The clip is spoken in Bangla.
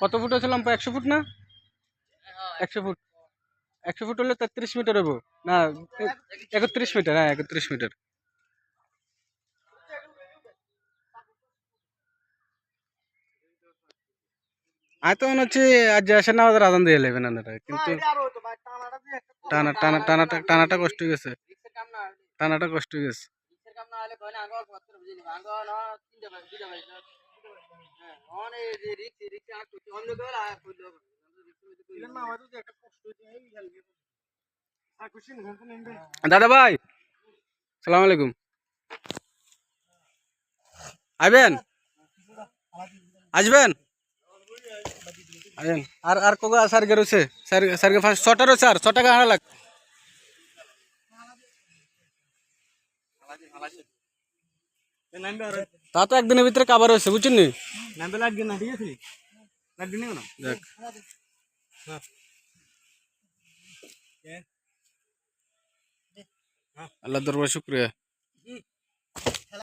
কত ফুট আছে লম্বা? 100 ফুট না? 100 ফুট। 100 ফুট হলে 33 মিটার হবো না? 31 মিটার, হ্যাঁ 31 মিটার। আয় তো মনে হচ্ছে আজ আসে না, আমাদের আদান দিয়ে নেবেন আপনারা, কিন্তু টানাটা কষ্ট হয়ে গেছে। টানাটা কষ্ট হয়ে গেছে। দাদা ভাই, সালাম আলাইকুম। আইবেন? আসবেন? আর আর কোগা স্যার কে রয়েছে? স্যারকে 6টা রয়েছে, আর 6 টাকা আনা লাগ। তা তো একদিনের ভিতরে কাবার হয়েছে, বুঝছেন নি? আল্লাহ দরবার শুক্রিয়া।